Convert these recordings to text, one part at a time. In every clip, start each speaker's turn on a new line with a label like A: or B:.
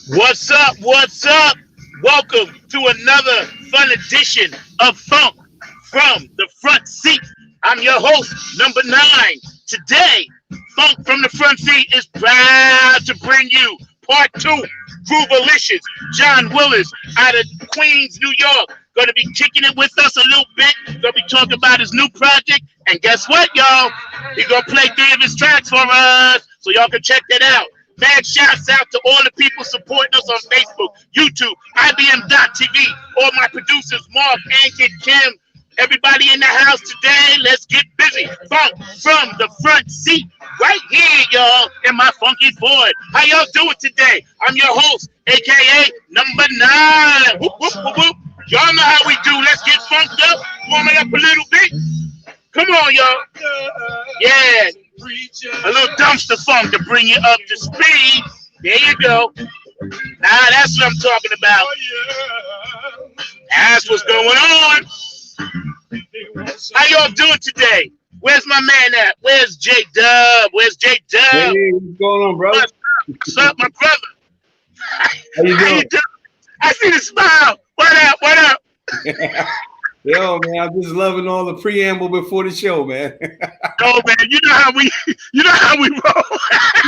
A: What's up? What's up? Welcome to another fun edition of Funk from the Front Seat. I'm your host, number 9. Today, Funk from the Front Seat is proud to bring you part 2. Groovalicious, John Willis out of Queens, New York. Going to be kicking it with us a little bit. Going to be talking about his new project. And guess what, y'all? He's going to play 3 of his tracks for us. So y'all can check that out. Mad shouts out to all the people supporting us on Facebook, YouTube, ibm.tv, all my producers, Mark, Ankit, Kim, everybody in the house today. Let's get busy. Funk from the front seat, right here, y'all, in my funky Ford. How y'all doing today? I'm your host, aka number 9. Whoop, whoop, whoop, whoop. Y'all know how we do. Let's get funked up, warm it up a little bit. Come on, y'all. Yeah. A little dumpster funk to bring you up to speed. There you go. Now that's what I'm talking about. That's what's going on. How y'all doing today? Where's my man at? Where's J Dub? Where's J Dub?
B: Hey, what's going on, bro?
A: What's up, my brother?
B: How you doing?
A: I see the smile. What up? What up?
B: Yo, man, I'm just loving all the preamble before the show, man.
A: Oh man, you know how we roll.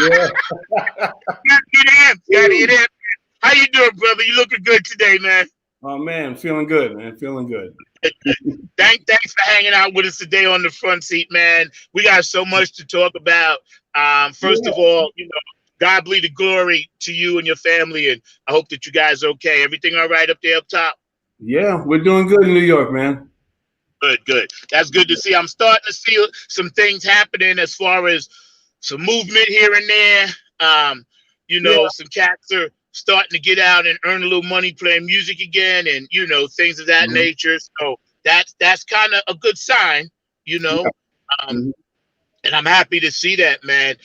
B: Yeah.
A: Gotta get in. How you doing, brother? You looking good today, man.
B: Oh man, feeling good, man. Feeling good.
A: Thanks for hanging out with us today on the front seat, man. We got so much to talk about. First of all, God be the glory to you and your family, and I hope that you guys are okay. Everything all right up there up top?
B: Yeah, we're doing good in New York, man.
A: Good. That's good to see. I'm starting to see some things happening as far as some movement here and there. Some cats are starting to get out and earn a little money playing music again, and things of that nature. So that's kind of a good sign, and I'm happy to see that, man.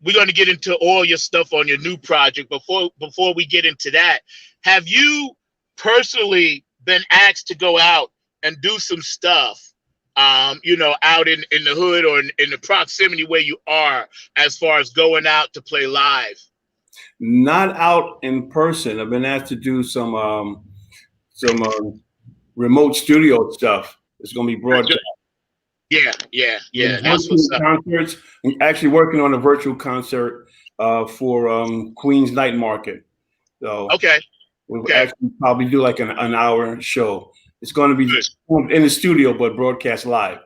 A: We're going to get into all your stuff on your new project. Before we get into that, have you personally been asked to go out and do some stuff, out in the hood or in the proximity where you are, as far as going out to play live?
B: Not out in person. I've been asked to do some remote studio stuff. It's going to be broadcast.
A: Yeah. That's what's up.
B: Concerts. I'm actually working on a virtual concert for Queens Night Market. So
A: okay.
B: We'll actually probably do like an hour show. It's going to be in the studio, but broadcast live.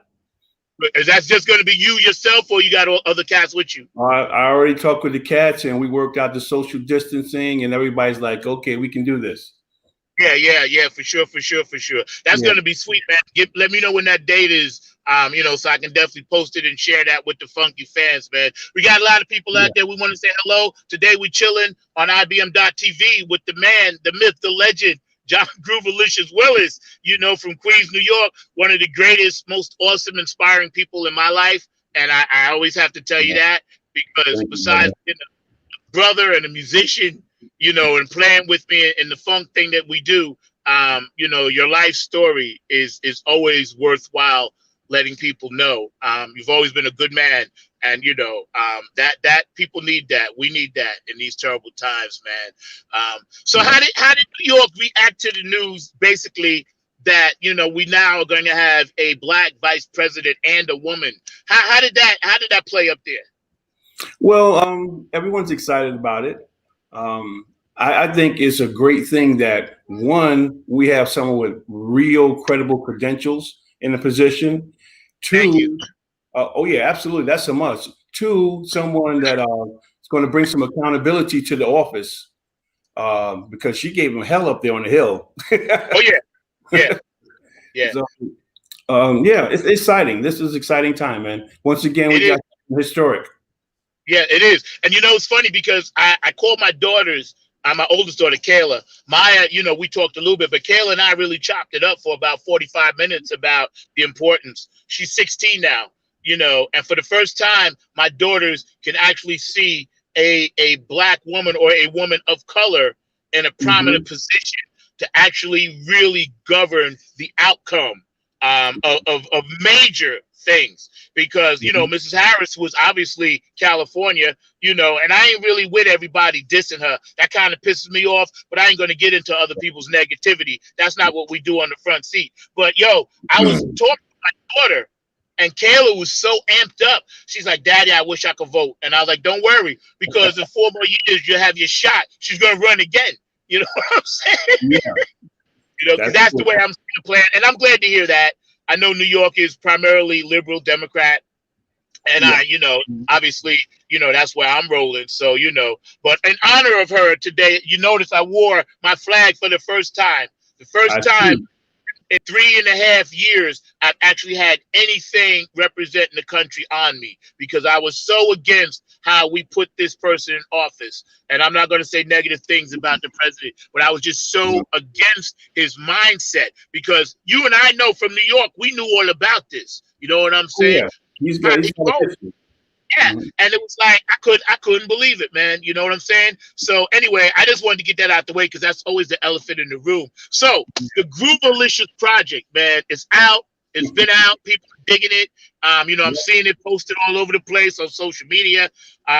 A: Is that just going to be you yourself, or you got other cats with you?
B: I already talked with the cats, and we worked out the social distancing, and everybody's like, okay, we can do this.
A: Yeah, for sure. That's going to be sweet, man. Let me know when that date is, so I can definitely post it and share that with the funky fans, man. We got a lot of people out there. We want to say hello. Today we chilling on ibm.tv with the man, the myth, the legend, John Groovalicious Willis, from Queens, New York, one of the greatest, most awesome, inspiring people in my life. And I always have to tell you that, because besides being a brother and a musician, and playing with me in the funk thing that we do, your life story is always worthwhile letting people know. You've always been a good man, and that people need that. We need that in these terrible times, man. So how did New York react to the news, basically, that we now are going to have a black vice president and a woman? How did that play up there?
B: Well, everyone's excited about it. I think it's a great thing that, one, we have someone with real credible credentials in the position. Two, yeah, absolutely, that's a must. Two, someone that is going to bring some accountability to the office, because she gave him hell up there on the Hill.
A: Oh yeah.
B: So, it's exciting. This is an exciting time, man. Once again, we got historic.
A: Yeah, it is. And it's funny because I called my daughters, my oldest daughter, Kayla. Maya, we talked a little bit, but Kayla and I really chopped it up for about 45 minutes about the importance. She's 16 now, and for the first time, my daughters can actually see a black woman or a woman of color in a prominent position to actually really govern the outcome of major things because, you know, Mrs. Harris was obviously California, you know, and I ain't really with everybody dissing her. That kind of pisses me off, but I ain't going to get into other people's negativity. That's not what we do on the front seat. But yo, I was talking to my daughter and Kayla was so amped up. She's like, Daddy, I wish I could vote. And I was like, don't worry, because in 4 more years, you'll have your shot. She's going to run again. You know what I'm saying?
B: Yeah.
A: You know, because that's the way I'm seeing the plan. And I'm glad to hear that. I know New York is primarily liberal Democrat. And I, you know, obviously, you know, that's where I'm rolling. So, you know, but in honor of her today, you notice I wore my flag for the first time. The first time in 3.5 years, I've actually had anything representing the country on me because I was so against how we put this person in office. And I'm not going to say negative things about the president, but I was just so against his mindset because you and I know from New York, we knew all about this. You know what I'm saying?
B: Yeah. He's got
A: yeah, and it was like I couldn't believe it, man. You know what I'm saying? So anyway, I just wanted to get that out the way because that's always the elephant in the room. So the Groovalicious Project, man, it's out. It's been out. People are digging it. You know, I'm seeing it posted all over the place on social media.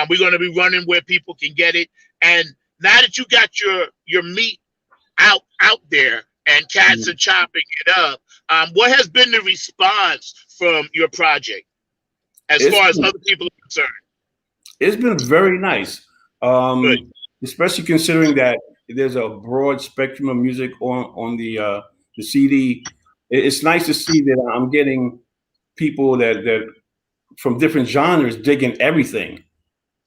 A: We're going to be running where people can get it. And now that you got your meat out there and cats are chopping it up, what has been the response from your project? As far as other people are concerned,
B: it's been very nice, especially considering that there's a broad spectrum of music on the CD. It's nice to see that I'm getting people that from different genres digging everything.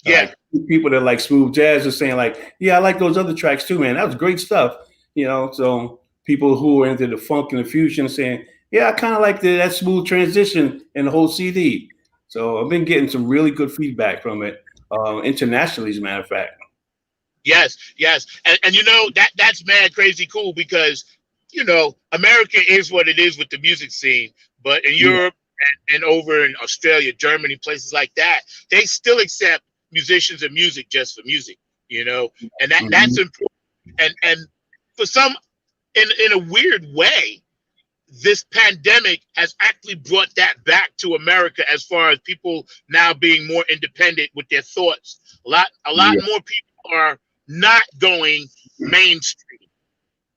A: Yeah,
B: people that like smooth jazz are saying like, yeah, I like those other tracks too, man. That was great stuff, you know. So people who are into the funk and the fusion are saying, yeah, I kind of like that smooth transition in the whole CD. So I've been getting some really good feedback from it internationally, as a matter of fact.
A: Yes. And you know, that's mad crazy cool because, you know, America is what it is with the music scene. But in Europe and over in Australia, Germany, places like that, they still accept musicians and music just for music, you know, and that's important. And for some, in a weird way, this pandemic has actually brought that back to America as far as people now being more independent with their thoughts. A lot more people are not going mainstream.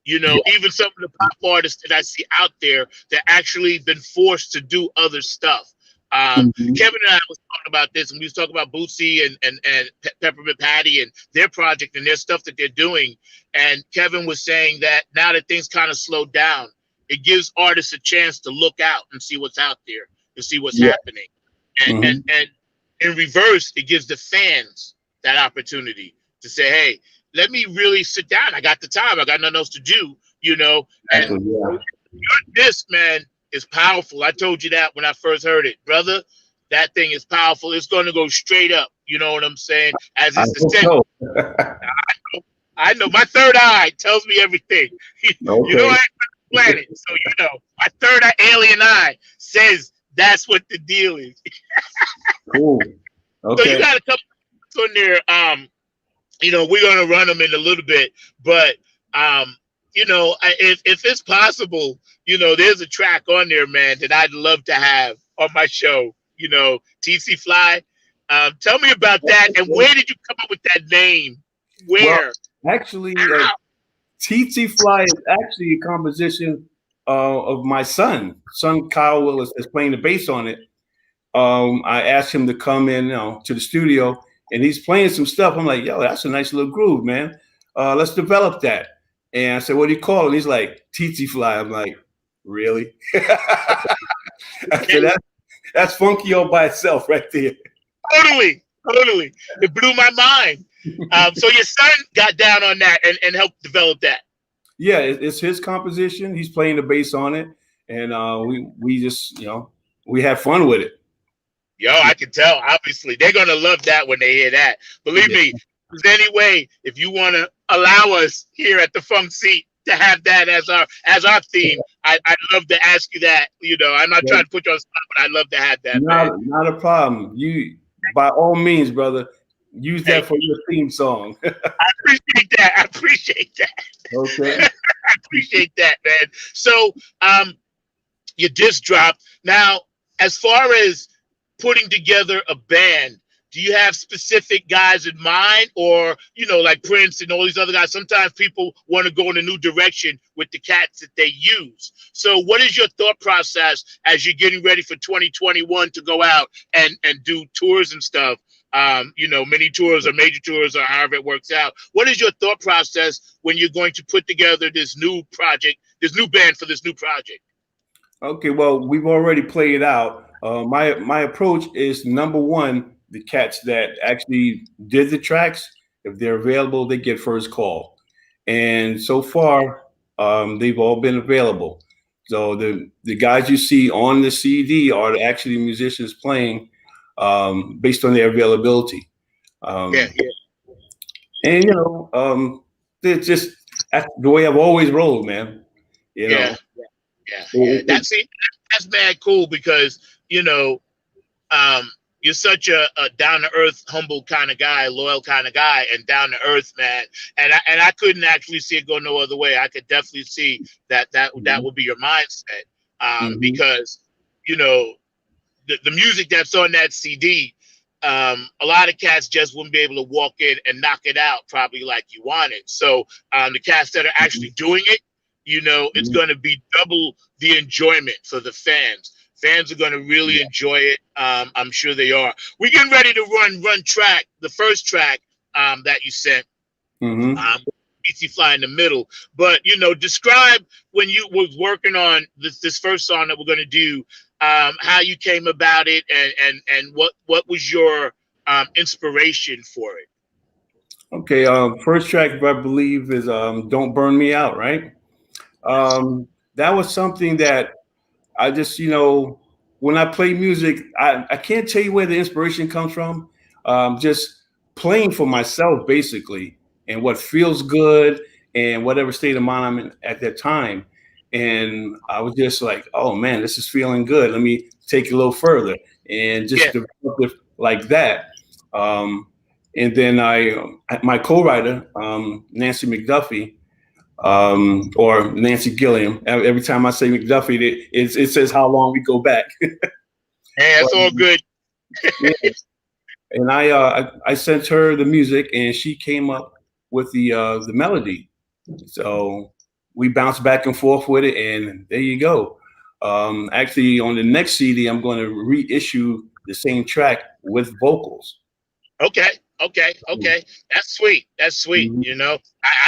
A: You know, even some of the pop artists that I see out there that actually been forced to do other stuff. Kevin and I was talking about this, and we was talking about Bootsy and Peppermint Patty and their project and their stuff that they're doing. And Kevin was saying that now that things kind of slowed down, it gives artists a chance to look out and see what's out there, to see what's happening. And in reverse, it gives the fans that opportunity to say, hey, let me really sit down. I got the time. I got nothing else to do, you know. And your disc, man, is powerful. I told you that when I first heard it. Brother, that thing is powerful. It's going to go straight up. You know what I'm saying? As it's the I know. My third eye tells me everything. You know, I ain't planet. So, you know, my third eye, alien eye, says that's what the deal is.
B: Cool. Okay.
A: So you got a couple on there. You know, we're gonna run them in a little bit, but you know, if it's possible, you know, there's a track on there, man, that I'd love to have on my show. You know, TC Fly. Tell me about that, and where did you come up with that name? Where?
B: Well, actually, TC Fly is actually a composition of my son Kyle Willis, is playing the bass on it. I asked him to come in, to the studio, and he's playing some stuff. I'm like, yo, that's a nice little groove, man. Let's develop that. And I said, what do you call it? He's like, TC Fly. I'm like, really? I said, that's funky all by itself right there.
A: Totally. It blew my mind. So your son got down on that and helped develop that.
B: Yeah, it's his composition. He's playing the bass on it, and we just we have fun with it.
A: Yo, I can tell. Obviously, they're gonna love that when they hear that. Believe me. If there's any way, if you want to allow us here at the Funk Seat to have that as our theme, I'd love to ask you that. You know, I'm not trying to put you on spot, but I'd love to have that.
B: Not a problem. You, by all means, brother. Use that for your theme song.
A: I appreciate that.
B: Okay.
A: I appreciate that, man. So, your disc dropped. Now, as far as putting together a band, do you have specific guys in mind, or like Prince and all these other guys? Sometimes people want to go in a new direction with the cats that they use. So what is your thought process as you're getting ready for 2021 to go out and do tours and stuff? Mini tours or major tours or however it works out. What is your thought process when you're going to put together this new project, this new band for this new project?
B: Okay, well, we've already played it out. My approach is, number one, the cats that actually did the tracks, if they're available, they get first call. And so far, they've all been available. So the guys you see on the CD are actually musicians playing based on their availability.
A: Yeah.
B: And it's just that's the way I've always rolled, man.
A: Yeah. That's mad cool because you're such a down to earth, humble kind of guy, loyal kind of guy, and down to earth, man. And I couldn't actually see it go no other way. I could definitely see that would be your mindset, because the music that's on that CD. A lot of cats just wouldn't be able to walk in and knock it out probably like you wanted. So the cats that are actually doing it, it's going to be double the enjoyment for the fans. Fans are going to really enjoy it. I'm sure they are. We're getting ready to run track, the first track that you sent. Easy Fly in the middle. But, describe when you was working on this first song that we're going to do, how you came about it and what was your inspiration for it.
B: Okay, first track I believe is Don't Burn Me Out, right? That was something that I just, when I play music, I can't tell you where the inspiration comes from. Just playing for myself, basically, and what feels good and whatever state of mind I'm in at that time. And I was just like, oh man, this is feeling good. Let me take it a little further and just develop it like that. And then my co-writer, Nancy McDuffie, or Nancy Gilliam. Every time I say McDuffie, it says how long we go back.
A: Hey, that's all good.
B: Yeah. And I sent her the music, and she came up with the melody. So we bounced back and forth with it, and there you go. Actually, on the next CD, I'm going to reissue the same track with vocals.
A: Okay. That's sweet. I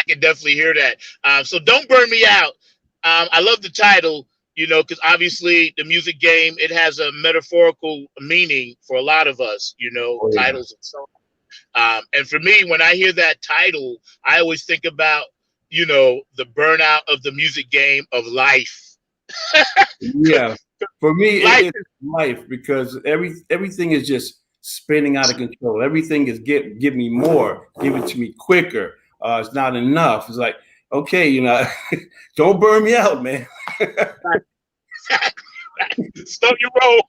A: can definitely hear that. So Don't Burn Me Out. I love the title, because obviously the music game, it has a metaphorical meaning for a lot of us, titles and so on. And for me, when I hear that title, I always think about, the burnout of the music game of life.
B: Yeah. For me, it's life, because everything is just spinning out of control. Everything is give me more, give it to me quicker. It's not enough. It's like, okay, don't burn me out, man.
A: Slow your roll.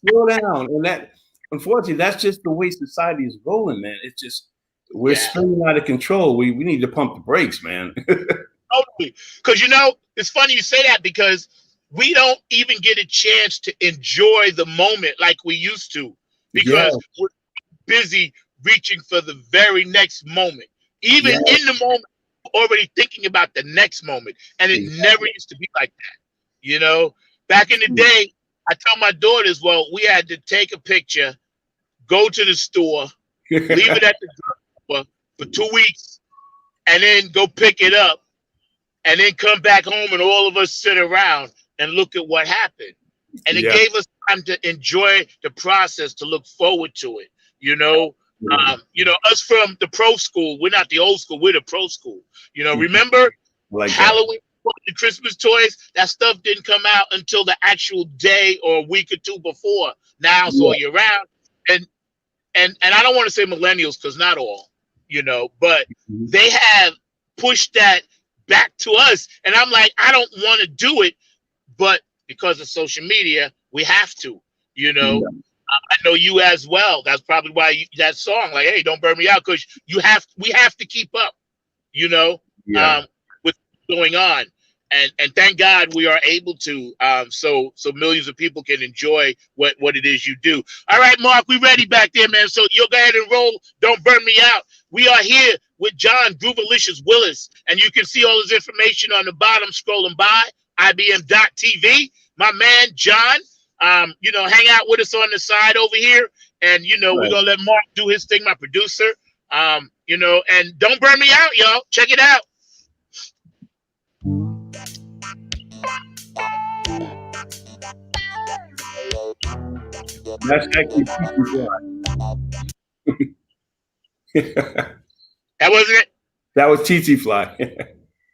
B: slow down. And that, unfortunately, that's just the way society is rolling, man. It's just we're spinning out of control. We need to pump the brakes, man.
A: Totally. Because it's funny you say that, because we don't even get a chance to enjoy the moment like we used to, because we're busy reaching for the very next moment. Even in the moment, already thinking about the next moment. And it never used to be like that. Back in the day, I tell my daughters, well, we had to take a picture, go to the store, leave it at the door for 2 weeks, and then go pick it up, and then come back home, and all of us sit around and look at what happened. And it gave us time to enjoy the process, to look forward to it. Us from the pro school, we're not the old school, we're the pro school. Remember Halloween, the Christmas toys, that stuff didn't come out until the actual day or a week or two before. Now it's all year round. And I don't want to say millennials, because not all, but they have pushed that back to us. And I'm like, I don't want to do it, but because of social media, we have to, I know you as well. That's probably why that song, like, hey, don't burn me out, because we have to keep up, with what's going on. and thank God we are able to, so millions of people can enjoy what it is you do. All right, Mark, we ready back there, man. So you'll go ahead and roll. Don't burn me out. We are here with John Groovalicious Willis, and you can see all his information on the bottom scrolling by ibm.tv. My man John, hang out with us on the side over here, and we're gonna let Mark do his thing, my producer. And don't burn me out, y'all. Check it out.
B: That's actually
A: That wasn't it?
B: That was TT Fly.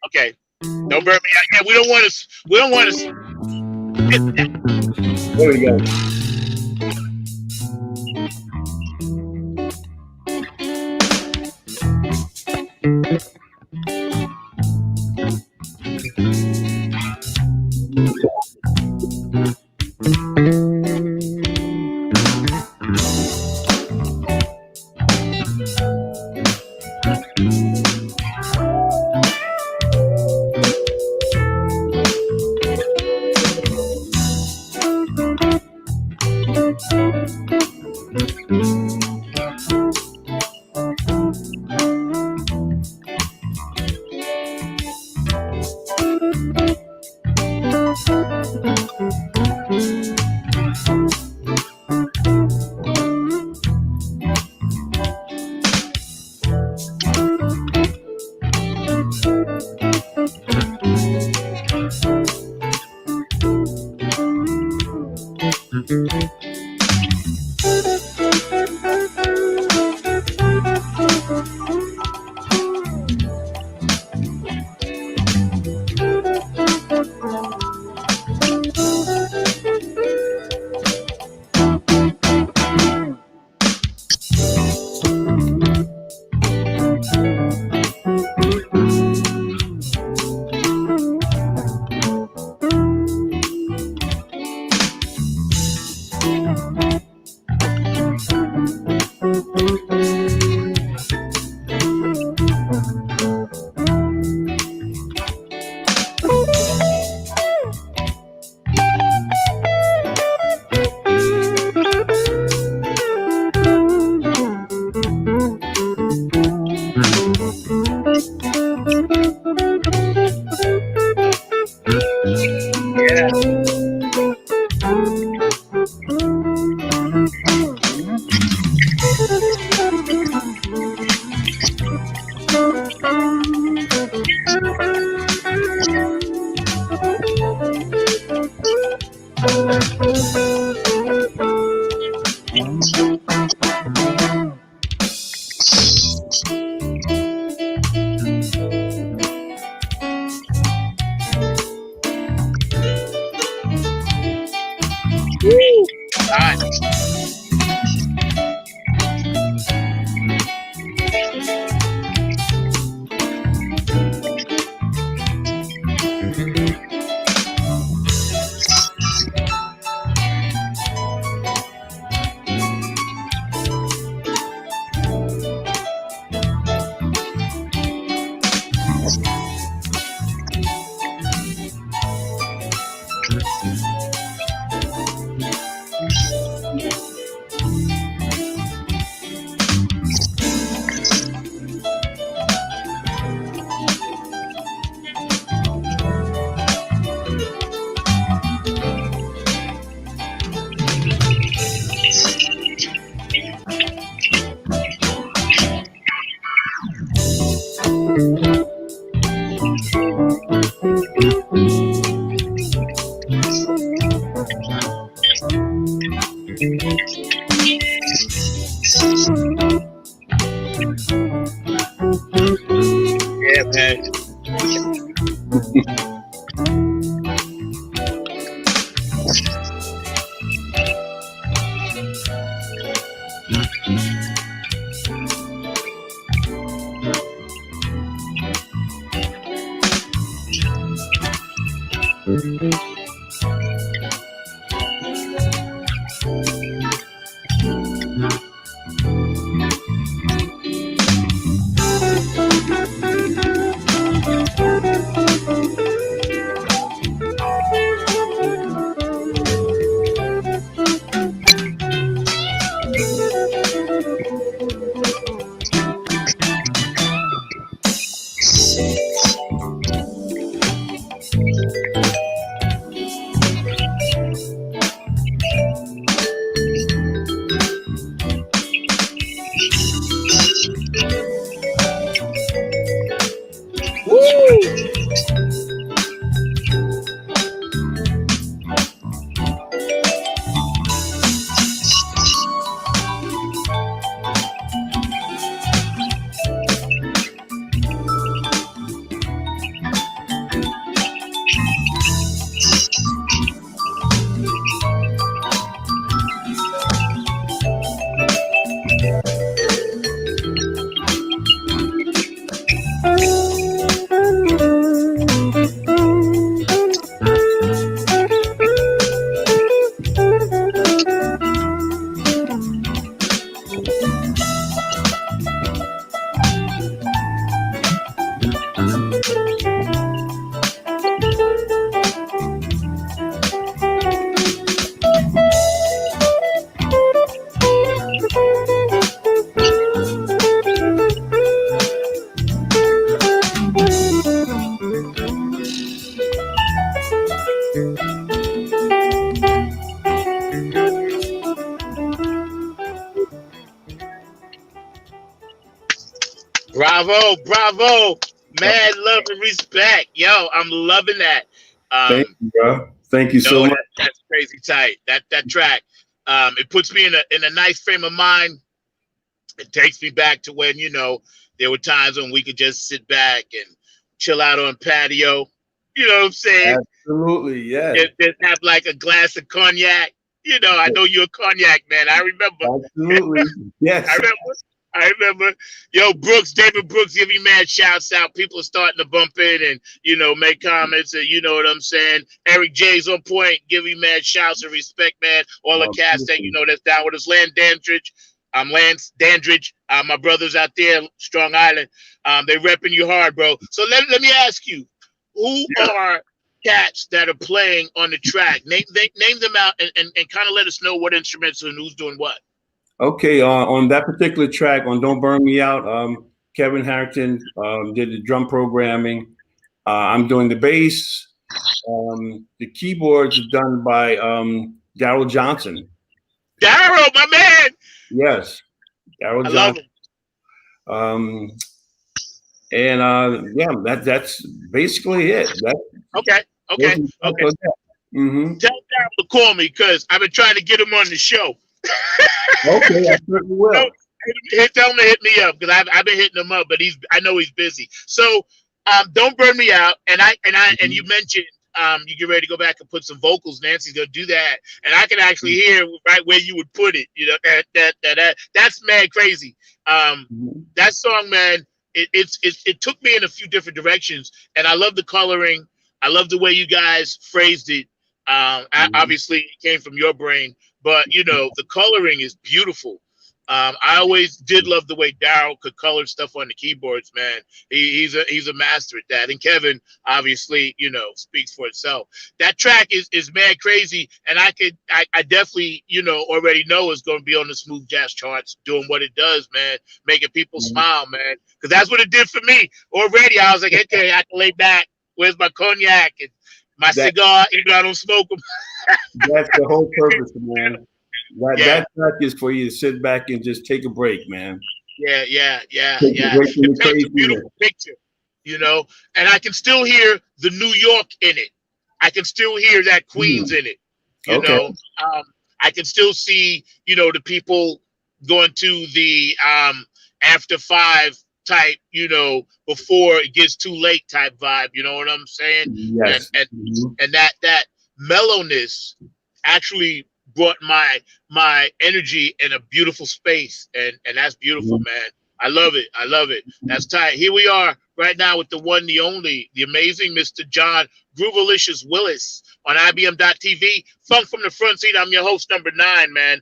A: Okay. Don't burn me out. Yeah, we don't want to.
B: There we go.
A: Yeah, man. Bravo, bravo. Mad love and respect. Yo, I'm loving that.
B: Thank you, bro. Thank you so
A: No,
B: much.
A: that's crazy tight. That track. It puts me in a nice frame of mind. It takes me back to when, there were times when we could just sit back and chill out on patio. You know what I'm saying?
B: Absolutely, yes.
A: Just have like a glass of cognac. I know you're a cognac man. I remember.
B: Absolutely. Yes.
A: I remember. Yo, Brooks, David Brooks, give you mad shouts out. People are starting to bump in and, make comments and you know what I'm saying. Eric J's on point, give you mad shouts and respect, man. All the cast that, that's down with us. Lance Dandridge, my brothers out there, Strong Island. They repping you hard, bro. So let me ask you, who are cats that are playing on the track? Name them out and kind of let us know what instruments and who's doing what.
B: Okay, on that particular track, on "Don't Burn Me Out," Kevin Harrington did the drum programming. I'm doing the bass. The keyboards are done by Daryl Johnson.
A: Daryl, my man.
B: Yes, Daryl Johnson. Love him. That's basically it.
A: Okay.
B: Mm-hmm.
A: Tell Daryl to call me because I've been trying to get him on the show.
B: Okay, I certainly will.
A: Tell him to hit me up because I've been hitting him up, but I know he's busy. So don't burn me out. And you mentioned you get ready to go back and put some vocals. Nancy's gonna do that, and I can actually hear right where you would put it. That's mad crazy. That song, man, it took me in a few different directions, and I love the coloring. I love the way you guys phrased it. Obviously, it came from your brain, but the coloring is beautiful. I always did love the way Daryl could color stuff on the keyboards, man. He's a master at that. And Kevin, obviously, speaks for itself. That track is mad crazy, and I definitely, already know it's going to be on the smooth jazz charts, doing what it does, man, making people smile, man. Because that's what it did for me already. I was like, okay, I can lay back. Where's my cognac and my cigar? I don't smoke them.
B: That's the whole purpose, man. That track is for you to sit back and just take a break, man.
A: Yeah. It paints a beautiful picture, and I can still hear the New York in it. I can still hear that Queens in it. I can still see, the people going to the after 5 type, before it gets too late type vibe. You know what I'm saying?
B: Yes.
A: And that mellowness actually brought my energy in a beautiful space, and that's beautiful, man. I love it. That's tight. Here we are right now with the one, the only, the amazing Mr. John Groovalicious Willis on ibm.tv. Funk from the front seat. I'm your host, number 9, man.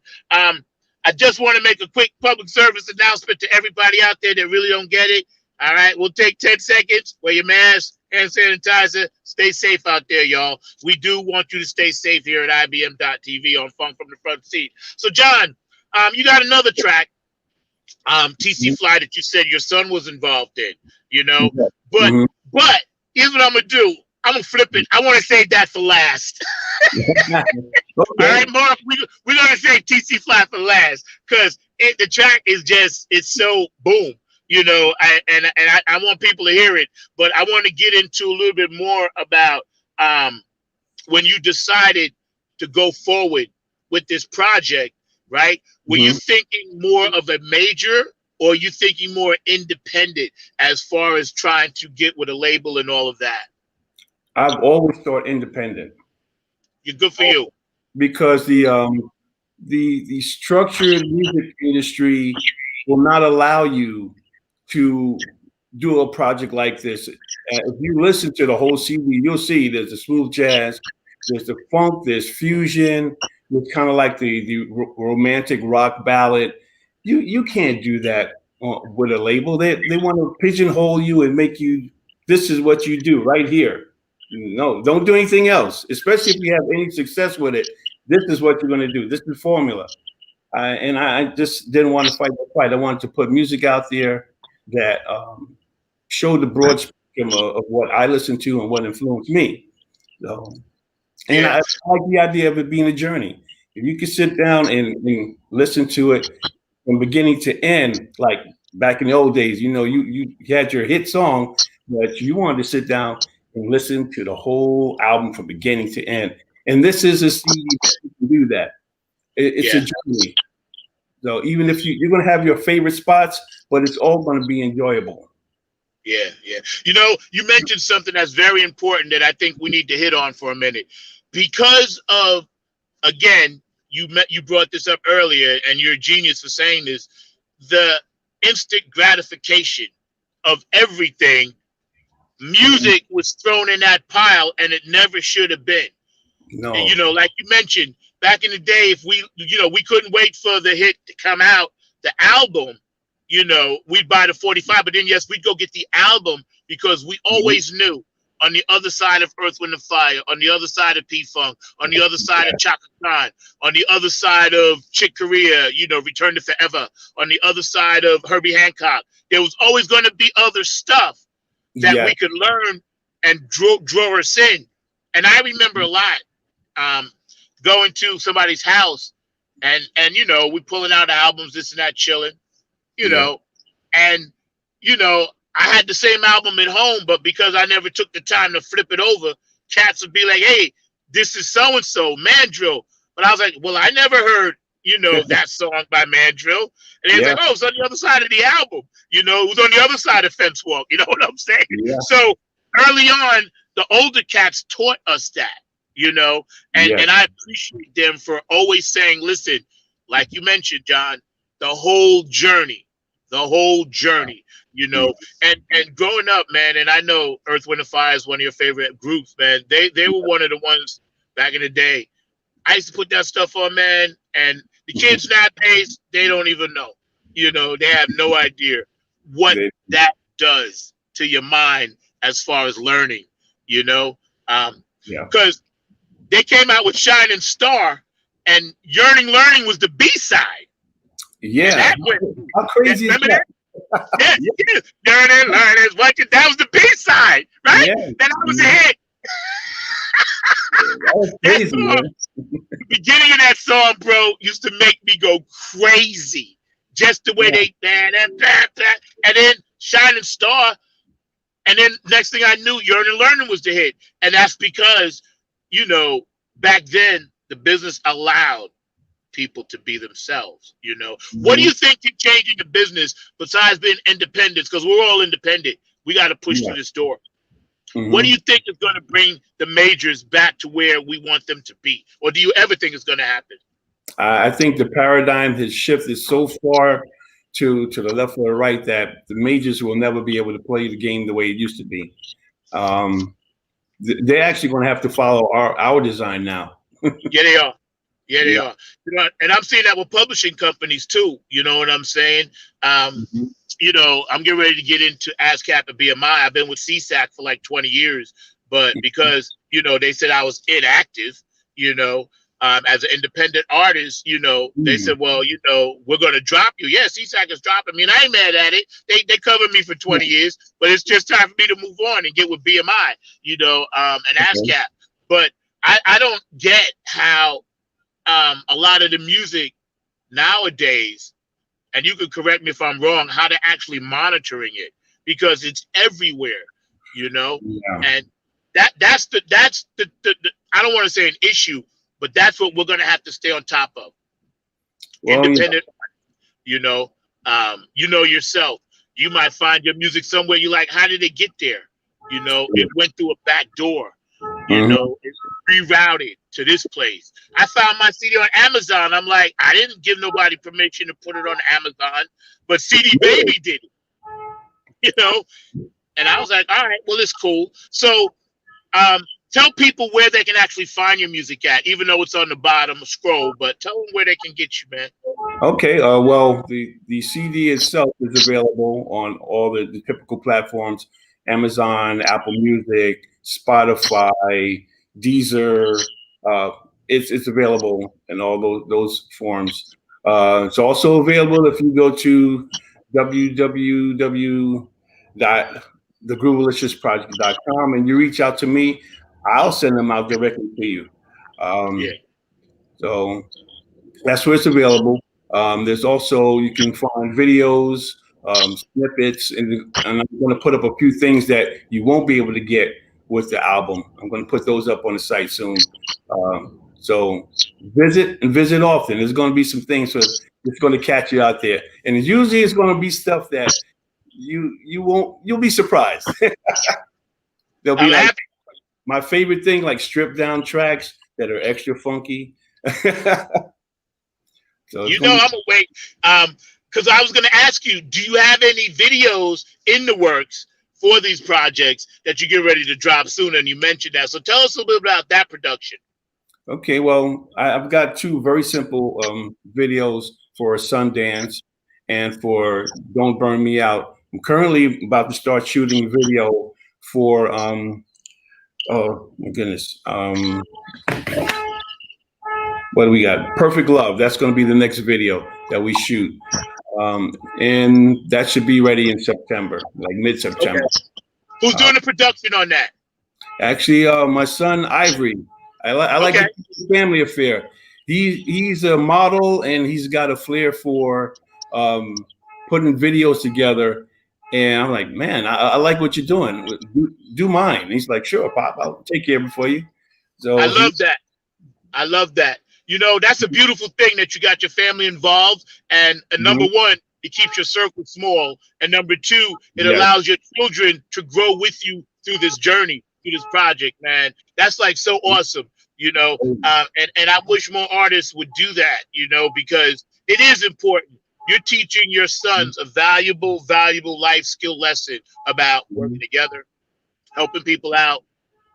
A: I just want to make a quick public service announcement to everybody out there that really don't get it. All right, we'll take 10 seconds. Wear your mask, hand sanitizer. Stay safe out there, y'all. We do want you to stay safe here at ibm.tv on Funk from the Front Seat. So, John, you got another track, TC Fly, that you said your son was involved in, But here's what I'm going to do. I'm going to flip it. I want to save that for last.
B: Okay.
A: All right, Mark, we're going to save TC Fly for last because the track is it's so boom. I want people to hear it, but I want to get into a little bit more about when you decided to go forward with this project, right? Were you thinking more of a major, or are you thinking more independent as far as trying to get with a label and all of that?
B: I've always thought independent.
A: You're good for you.
B: Because the structured music industry will not allow you to do a project like this. If you listen to the whole CD, you'll see there's the smooth jazz, there's the funk, there's fusion, there's kind of like the romantic rock ballad. You can't do that with a label. They want to pigeonhole you and make you, this is what you do right here. No, don't do anything else, especially if you have any success with it. This is what you're going to do. This is the formula. And I just didn't want to fight the fight. I wanted to put music out there that showed the broad spectrum of what I listened to and what influenced me. So, and I like the idea of it being a journey. If you could sit down and listen to it from beginning to end, like back in the old days, you had your hit song, but you wanted to sit down and listen to the whole album from beginning to end. And this is a CD that you can do that. It's a journey. So even if you're going to have your favorite spots, but it's all going to be enjoyable.
A: Yeah. You mentioned something that's very important that I think we need to hit on for a minute. Because of, again, you brought this up earlier, and you're a genius for saying this, the instant gratification of everything. Music was thrown in that pile, and it never should have been.
B: No.
A: And, like you mentioned, back in the day, if we couldn't wait for the hit to come out, the album, we'd buy the 45, but then we'd go get the album, because we always knew on the other side of Earth, Wind and Fire, on the other side of P-Funk, on the other side of Chaka Khan, on the other side of Chick Corea, Return to Forever, on the other side of Herbie Hancock, there was always going to be other stuff that we could learn and draw us in. And I remember a lot going to somebody's house and we pulling out albums, this and that, chilling, and I had the same album at home, but because I never took the time to flip it over, cats would be like, hey, this is so-and-so, Mandrill. But I was like, well, I never heard, that song by Mandrill. And he was like, oh, it's on the other side of the album. It was on the other side of Fence Walk. You know what I'm saying? Yeah. So early on, the older cats taught us that, and I appreciate them for always saying, listen, like you mentioned, John, the whole journey, and growing up, man, and I know Earth, Wind and Fire is one of your favorite groups, man. They were one of the ones back in the day. I used to put that stuff on, man, and the kids nowadays, they don't even know. They have no idea what that does to your mind as far as learning, because they came out with Shining Star, and Yearning Learning was the B-side.
B: Yeah. How crazy is that?
A: Yearning Learning is what that was the B-side, right? Yeah. That was a hit.
B: That was crazy, man.
A: The beginning of that song, bro, used to make me go crazy. Just the way they and then Shining Star, and then next thing I knew, Yearning Learning was the hit. And that's because, back then the business allowed people to be themselves. What do you think can change in the business besides being independent? Because we're all independent. We got to push through this door. What do you think is going to bring the majors back to where we want them to be? Or do you ever think it's going to happen?
B: I think the paradigm has shifted so far to the left or the right that the majors will never be able to play the game the way it used to be. They're actually going to have to follow our design now.
A: Yeah, they are. Yeah, they are. And I'm seeing that with publishing companies too. You know what I'm saying? I'm getting ready to get into ASCAP and BMI. I've been with CSAC for like 20 years, but because, they said I was inactive, as an independent artist, they said, well, we're going to drop you. Yeah, CSAC is dropping me, and I ain't mad at it. They covered me for 20 years, but it's just time for me to move on and get with BMI, and ASCAP. But I don't get how a lot of the music nowadays, and you can correct me if I'm wrong, how they're actually monitoring it, because it's everywhere, and that's the I don't want to say an issue, but that's what we're going to have to stay on top of. Well, independent, yourself. You might find your music somewhere you like. How did it get there? It went through a back door. It's rerouted to this place. I found my CD on Amazon. I'm like, I didn't give nobody permission to put it on Amazon, but CD Baby did it. And I was like, all right, well, it's cool. So, tell people where they can actually find your music at, even though it's on the bottom scroll, but tell them where they can get you, man.
B: Okay. Well, the CD itself is available on all the typical platforms: Amazon, Apple Music, Spotify, Deezer. It's available in all those forms. It's also available if you go to www.thegruvaliciousproject.com and you reach out to me. I'll send them out directly to you. So that's where it's available. There's also, you can find videos snippets, and I'm going to put up a few things that you won't be able to get with the album. I'm going to put those up on the site soon. So visit often. There's going to be some things that's going to catch you out there, and usually it's going to be stuff that you'll be surprised. They'll be like my favorite thing, like stripped down tracks that are extra funky. So
A: I'm gonna wait. Because I was gonna ask you, do you have any videos in the works for these projects that you get ready to drop soon? And you mentioned that. So tell us a little bit about that production.
B: Okay, well, I've got two very simple videos for Sundance and for Don't Burn Me Out. I'm currently about to start shooting video for oh my goodness. What do we got? Perfect Love. That's going to be the next video that we shoot. And that should be ready in September, like mid-September.
A: Okay. Who's doing the production on that?
B: Actually, my son Ivory. I like a family affair. He's a model and he's got a flair for putting videos together. And I'm like, man, I like what you're doing. Do mine. And he's like, sure, Pop, I'll take care of it for you. So
A: I love that. I love that. That's a beautiful thing that you got your family involved. And number one, it keeps your circle small. And number two, it allows your children to grow with you through this journey, through this project, man. That's like so awesome, and I wish more artists would do that, because it is important. You're teaching your sons a valuable life skill lesson about working together, helping people out,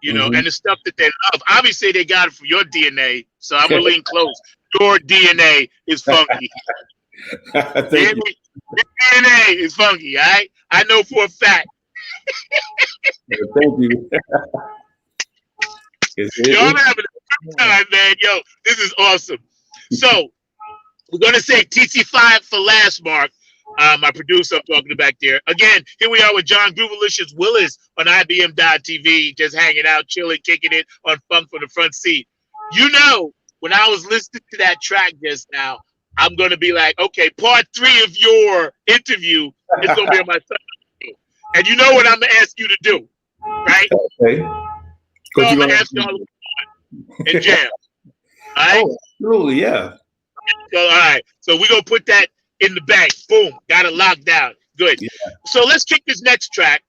A: and the stuff that they love. Obviously, they got it from your DNA, so I'm going to lean close. Your DNA is funky. Your DNA is funky, all right? I know for a fact.
B: Thank you.
A: I'm having a good time, man. Yo, this is awesome. So, we're going to say TC5 for last, Mark. My producer, I'm talking to back there. Again, here we are with John Groovalicious Willis on ibm.tv, just hanging out, chilling, kicking it on Funk from the Front Seat. When I was listening to that track just now, I'm going to be like, okay, part 3 of your interview is going to be on my son. And you know what I'm going to ask you to do, right?
B: Okay.
A: So I'm going to ask y'all to and jam. All right?
B: Oh, absolutely, yeah.
A: So, all right. So we're going to put that in the bank. Boom. Got it locked down. Good. Yeah. So let's kick this next track.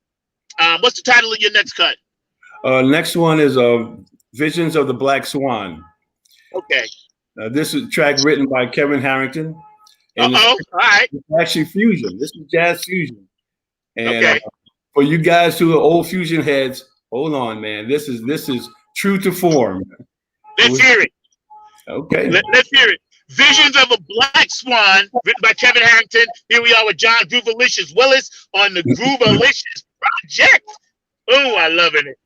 A: What's the title of your next cut?
B: Next one is Visions of the Black Swan.
A: Okay.
B: This is a track written by Kevin Harrington. And
A: all right.
B: It's actually fusion. This is jazz fusion. And for you guys who are old fusion heads, hold on, man. This is true to form.
A: Let's hear it.
B: Okay.
A: Let's hear it. Visions of a Black Swan, written by Kevin Harrington. Here we are with John Groovalicious Willis on the Groovalicious Project. Oh, I love it.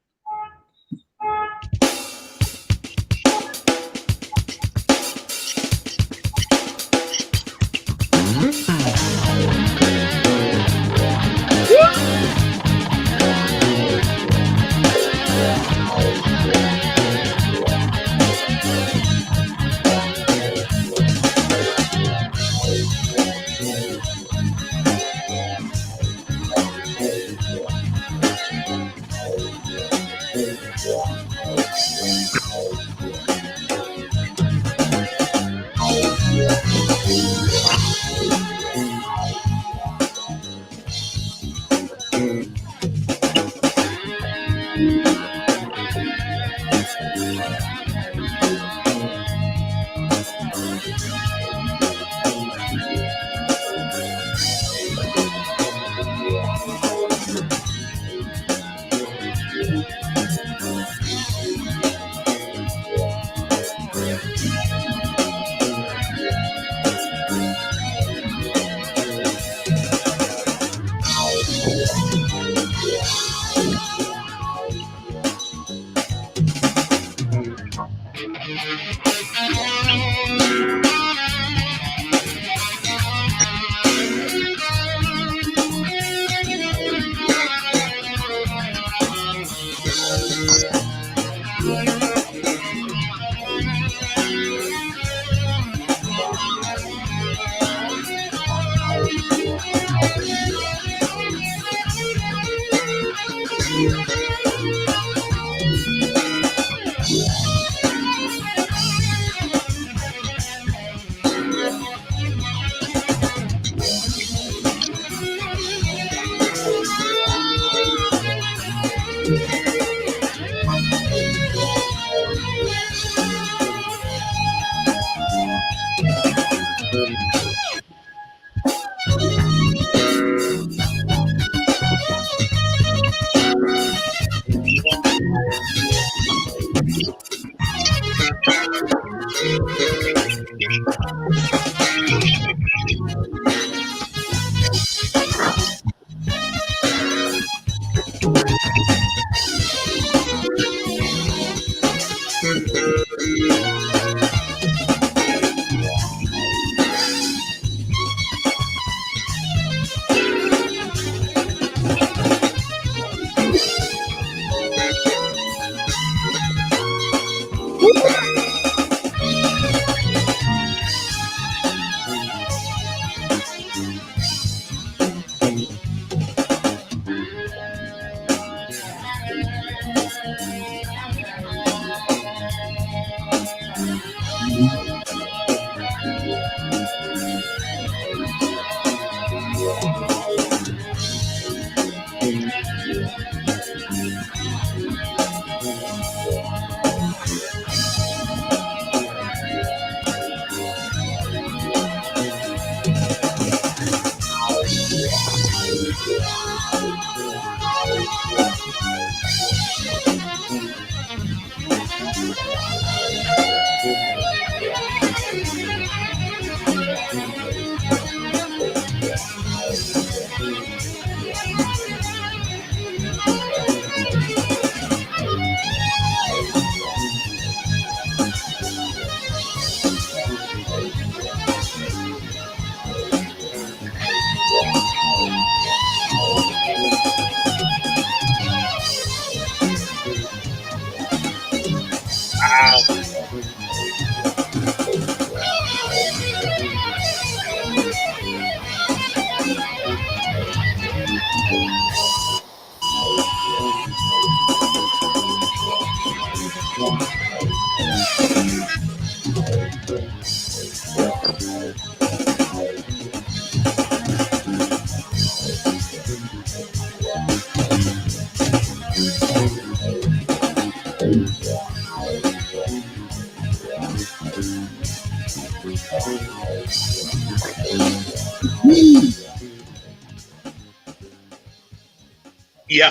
A: Yo,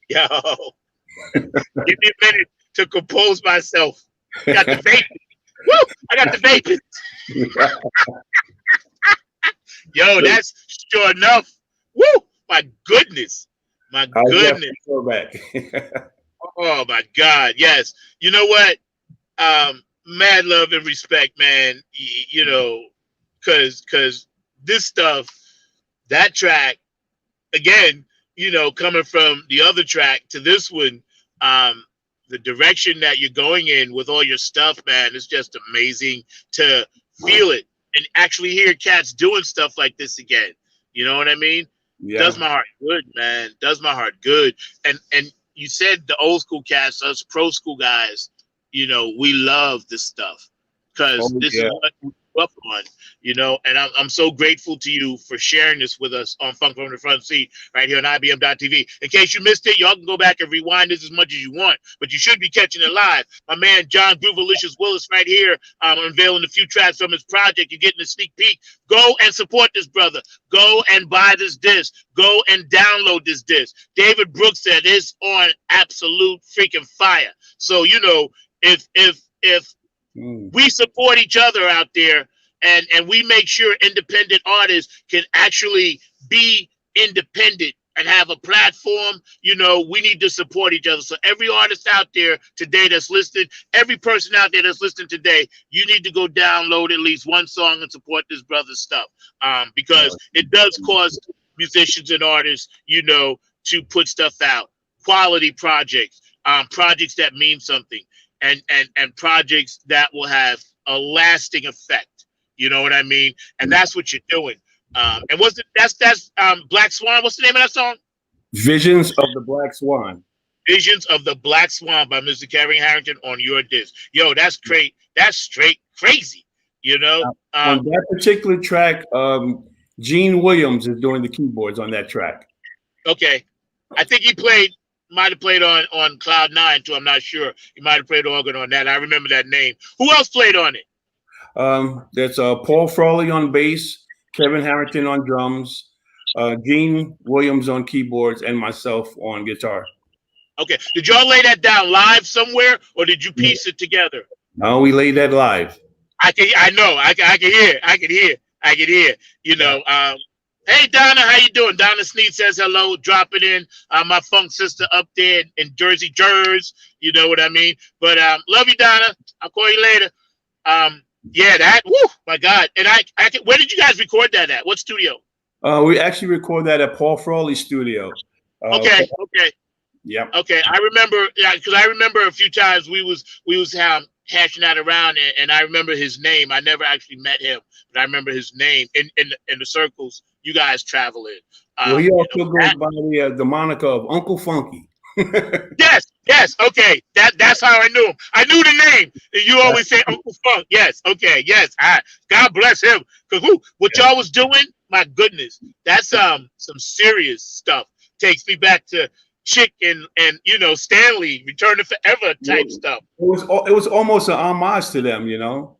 A: yo, give me a minute to compose myself. Got the vaping. Woo! I got the vaping. Yo, that's sure enough. Woo! My goodness. My goodness. Oh my God. Yes. You know what? Mad love and respect, man. You know, cause this stuff, that track, again, you know, coming from the other track to this one, the direction that you're going in with all your stuff, man, is just amazing to feel it and actually hear cats doing stuff like this again. You know what I mean? Yeah. Does my heart good, man. Does my heart good. And you said the old school cats, us pro school guys, you know, we love this stuff because this is what we grew up on, you know, and I'm so grateful to you for sharing this with us on Funk from the Front Seat right here on ibm.tv. In case you missed it, y'all can go back and rewind this as much as you want, but you should be catching it live. My man, John Groovalicious Willis right here, unveiling a few tracks from his project. You're getting a sneak peek. Go and support this brother. Go and buy this disc. Go and download this disc. David Brooks said it's on absolute freaking fire. So, you know, if we support each other out there and we make sure independent artists can actually be independent and have a platform, you know, we need to support each other. So every artist out there today that's listening, every person out there that's listening today, you need to go download at least one song and support this brother's stuff, because it does cost musicians and artists, you know, to put stuff out. Quality projects, projects that mean something. And projects that will have a lasting effect. You know what I mean? And that's what you're doing. And that's Black Swan. What's the name of that song?
B: Visions of the Black Swan.
A: Visions of the Black Swan by Mr. Kevin Harrington on your disc. Yo, that's great. That's straight crazy. You know?
B: On that particular track, Gene Williams is doing the keyboards on that track. Okay.
A: I think he might have played on Cloud 9 too. I'm not sure. He might have played organ on that. I remember that name. Who else played on it?
B: There's Paul Frawley on bass, Kevin Harrington on drums, Gene Williams on keyboards, and myself on guitar.
A: Okay. Did y'all lay that down live somewhere, or did you piece it together?
B: No, we laid that live.
A: I can hear. You know. Hey Donna, how you doing? Donna Sneed says hello, dropping in. My funk sister up there in Jersey, you know what I mean? But love you, Donna. I'll call you later. Yeah, that. Woo, my God. And where did you guys record that at? What studio?
B: We actually record that at Paul Frawley's studio.
A: Okay.
B: Yeah.
A: Okay, I remember, because I remember a few times we was hashing that around, and I remember his name. I never actually met him, but I remember his name in the circles you guys travel in.
B: Well, he also goes by the moniker of Uncle Funky.
A: Yes, Yes, okay. That's how I knew him. I knew the name. And you always say Uncle Funk. Yes, okay, yes. God bless him. Cause what y'all was doing, my goodness, that's some serious stuff. Takes me back to Chick and Stanley, Return to Forever type stuff.
B: It was almost an homage to them, you know.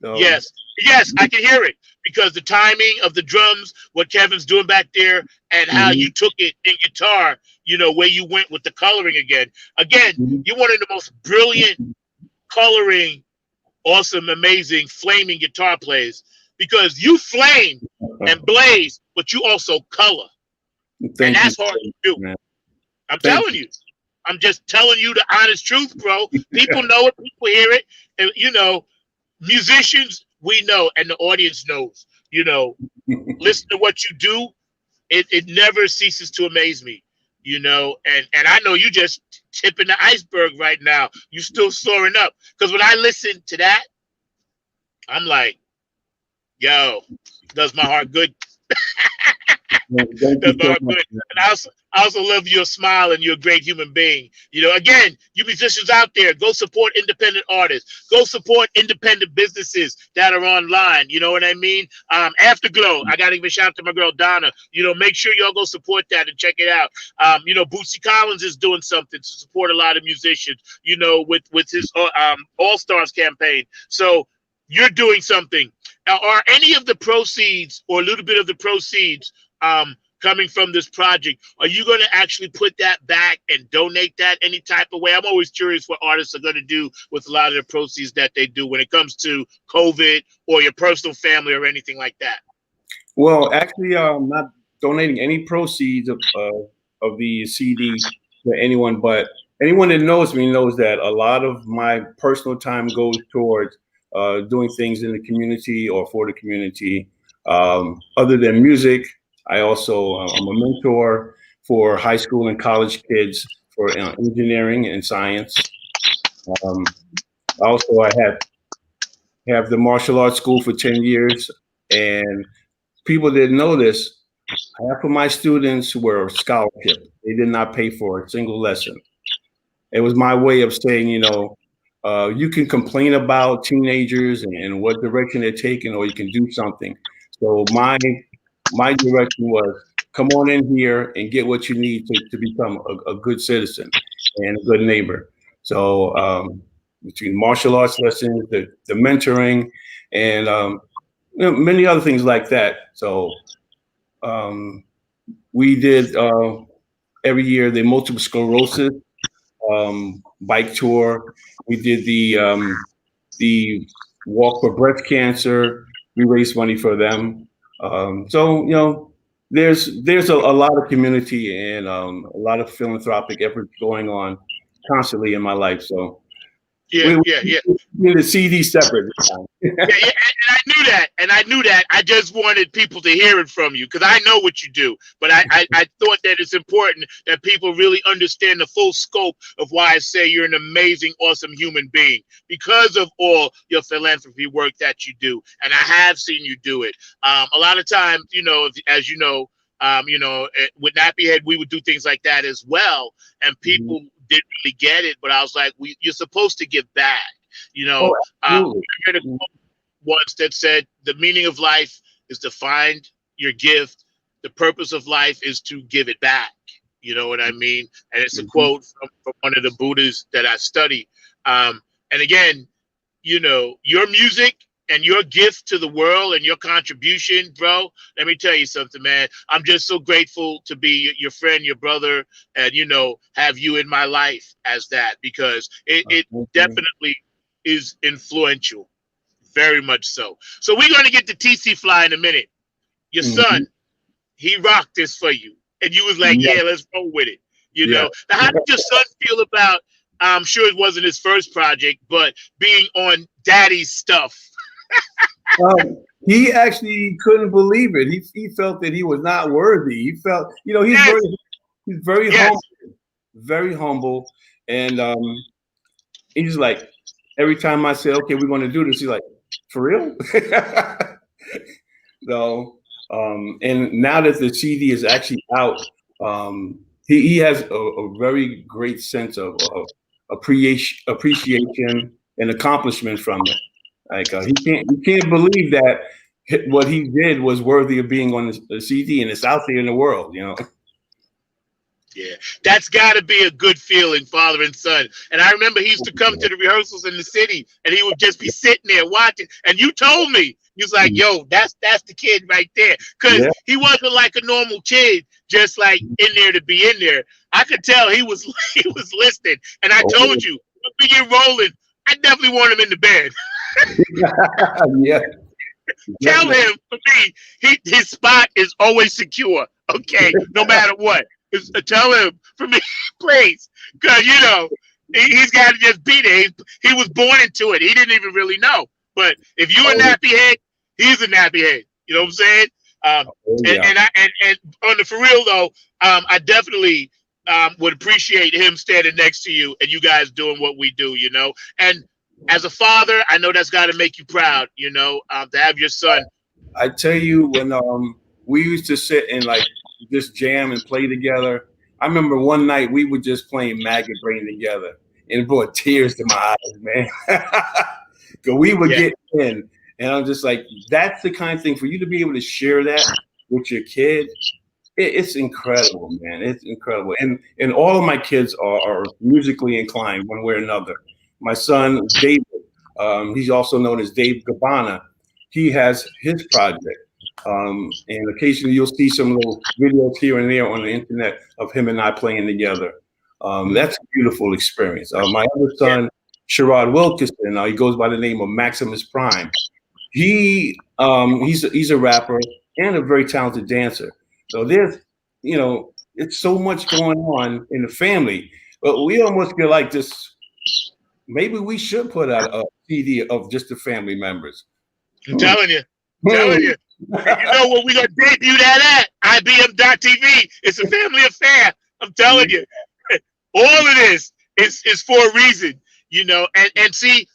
B: So
A: Yes, yes, I can hear it because the timing of the drums, what Kevin's doing back there, and how you
B: mhm,
A: took it in guitar, where you went with the coloring again. Again,
B: mhm.
A: you're one of the most brilliant coloring, awesome, amazing, flaming guitar players because you flame and blaze, but you also color, and
B: Thank you,
A: that's hard to do.
B: man.
A: I'm
B: Thank
A: telling you. I'm just telling you the honest truth, bro. People know it, people hear it, and musicians, we know, and the audience knows.
B: you.
A: Listen to what you do. It never ceases to amaze me. And I know you just tipping the iceberg right now. You still soaring up. Because when I listen to that, I'm like, yo, does my heart good.
B: Thank
A: That's
B: you
A: my
B: so
A: heart
B: much,
A: good.
B: man.
A: And I also love your smile and you're a great human being. Again, you musicians out there, go support independent artists. Go support independent businesses that are online. You know what I mean? Afterglow, I got to give a shout out to my girl Donna. Make sure y'all go support that and check it out. Bootsy Collins is doing something to support a lot of musicians, with his All Stars campaign. So you're doing something. Are any of the proceeds or a little bit of the proceeds coming from this project, are you going to actually put that back and donate that any type of way? I'm always curious what artists are going to do with a lot of the proceeds that they do when it comes to COVID or your personal family or anything like that.
B: Well, actually, I'm not donating any proceeds of the CD to anyone, but anyone that knows me knows that a lot of my personal time goes towards doing things in the community or for the community. Other than music, I'm a mentor for high school and college kids for engineering and science. Um, also, I have the martial arts school for 10 years, and people didn't know this. Half of my students were scholarship. They did not pay for a single lesson. It was my way of saying, you can complain about teenagers and what direction they're taking, or you can do something. So my direction was come on in here and get what you need to become a good citizen and a good neighbor. So between martial arts lessons, the mentoring, and many other things like that. So um, we did every year the multiple sclerosis bike tour. We did the walk for breast cancer. We raised money for them. So there's a lot of community and a lot of philanthropic efforts going on constantly in my life. So
A: Yeah,
B: we
A: yeah, yeah.
B: need the CD separate.
A: Yeah, yeah, and I knew that, and I knew that. I just wanted people to hear it from you because I know what you do. But I thought that it's important that people really understand the full scope of why I say you're an amazing, awesome human being because of all your philanthropy work that you do, and I have seen you do it. A lot of times, as you know, with Nappy Head, we would do things like that as well, and
B: Mhm.
A: people didn't really get it. But I was like, you're supposed to give back. You know,
B: Oh,
A: uh,
B: absolutely.
A: I heard a quote once that said, "The meaning of life is to find your gift. The purpose of life is to give it back." You know what I mean? And it's a
B: Mhm.
A: quote from one of the Buddhists that I study. And again, your music and your gift to the world and your contribution, bro. Let me tell you something, man. I'm just so grateful to be your friend, your brother, and have you in my life as that because it
B: Thank you.
A: definitely is influential, very much so. So we're going to get to TC Fly in a minute. Your
B: Mhm.
A: son, he rocked this for you, and you was like,
B: Yeah,
A: "Yeah, let's roll with it."
B: yeah.
A: Now, how did your son feel about? I'm sure it wasn't his first project, but being on Daddy's stuff.
B: He actually couldn't believe it. He felt that he was not worthy. He felt,
A: Yes,
B: he's very humble,
A: yes,
B: very humble, and he's like, every time I say, okay, we're going to do this, he's like, for real? So, and now that the CD is actually out, he has a very great sense of appreciation and accomplishment from it. Like he can't believe that what he did was worthy of being on the CD, and it's out there in the world, you know.
A: Yeah, that's got to be a good feeling, father and son. And I remember he used to come to the rehearsals in the city, and he would just be sitting there watching. And you told me, he was like, "Yo, that's the kid right there," because he wasn't like a normal kid, just like in there to be in there. I could tell he was he was listening. And I told you, when we get rolling, I definitely want him in the band.
B: Yeah.
A: Tell him, for me, his spot is always secure. Okay, no matter what. Tell him, for me, please, because you know he's got to just be there. He was born into it. He didn't even really know. But if you're a nappy head, he's a nappy head. You know what I'm saying? And on the for real though, I definitely would appreciate him standing next to you and you guys doing what we do. You know, and as a father, I know that's got to make you proud. You know, to have your son.
B: I tell you, when we used to sit and like just jam and play together. I remember one night we were just playing Maggot Brain together, and it brought tears to my eyes, man. Because we would get in, and I'm just like, that's the kind of thing for you to be able to share that with your kid. It's incredible, man. It's incredible, and all of my kids are musically inclined one way or another. My son David, he's also known as Dave Gabbana. He has his project. And occasionally you'll see some little videos here and there on the internet of him and I playing together. That's a beautiful experience. My other son, Sherrod Wilkinson, he goes by the name of Maximus Prime. He's a rapper and a very talented dancer. So there's, you know, it's so much going on in the family, but we almost feel like this. Maybe we should put out a CD of just the family members.
A: I'm telling you. And you know what we're going to debut that at? ibm.tv. It's a family affair. I'm telling you. All of this is for a reason, you know. And see,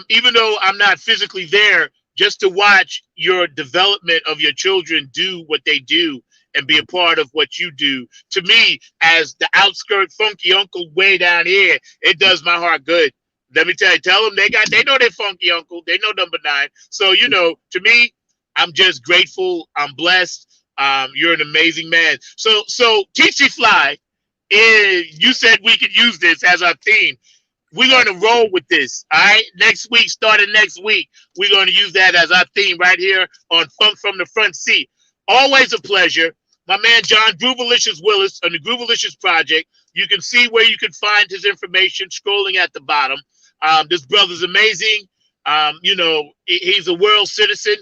A: even though I'm not physically there, just to watch your development of your children do what they do and be a part of what you do, to me, as the outskirt funky uncle way down here, it does my heart good. Let me tell them they know their funky uncle. They know number 9. So, you know, to me, I'm just grateful. I'm blessed. You're an amazing man. So TC Fly, you said we could use this as our theme. We're going to roll with this. All right. Starting next week, we're going to use that as our theme right here on Funk from the Front Seat. Always a pleasure. My man, John Groovalicious Willis on the Groovalicious Project. You can see where you can find his information scrolling at the bottom. This brother's amazing. You know, he's a world citizen.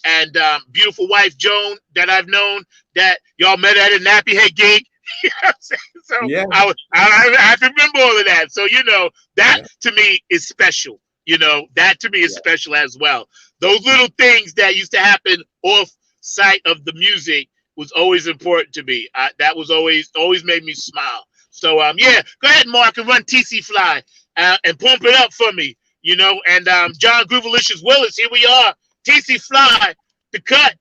A: And beautiful wife Joan that I've known, that y'all met at a Nappy Head gig. You know what I'm saying? So yeah. I remember all of that. So, you know, that to me is special. You know, that to me is special as well. Those little things that used to happen off site of the music was always important to me. That was always made me smile. So, yeah, go ahead, Mark, and run TC Fly and pump it up for me. You know, and John Groovalicious Willis, here we are. TC Fly, the cut.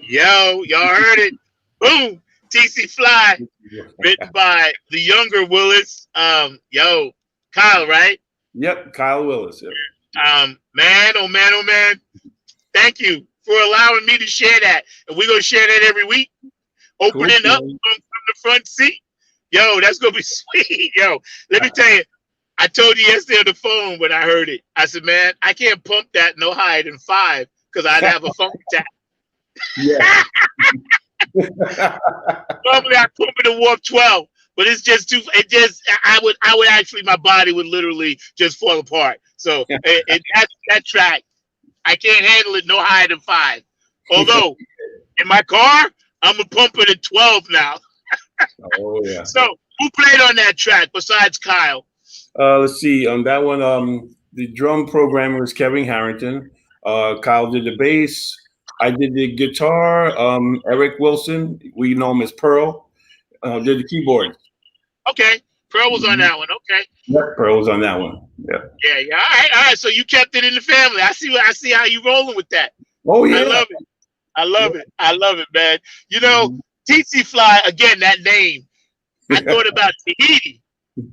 A: Yo, y'all heard it. Boom. TC Fly, written by the younger Willis. Yo, Kyle, right?
B: Yep, Kyle Willis. Yep.
A: Man, oh man, oh man. Thank you for allowing me to share that. And we're gonna share that every week. Opening
B: Cool,
A: up from the front seat. Yo, that's gonna be sweet. Yo, let me tell you, I told you yesterday on the phone when I heard it. I said, man, I can't pump that no higher than 5 because I'd have a phone tap.
B: Yeah.
A: Normally I pump it to warp 12, but it's just too. It just I would actually my body would literally just fall apart. So that track I can't handle it no higher than 5. Although in my car I'm gonna pump it at 12 now.
B: Oh yeah.
A: So who played on that track besides Kyle?
B: Let's see. On that one, the drum programmer is Kevin Harrington. Kyle did the bass. I did the guitar. Eric Wilson, we know him as Pearl, did the keyboards.
A: Okay, Pearl was on that one. Okay.
B: Yep, Pearl was on that one. Yeah.
A: Yeah. All right. So you kept it in the family. I see how you rolling with that.
B: Oh yeah.
A: I love it, man. You know, TC Fly again. That name. I thought about Tahiti.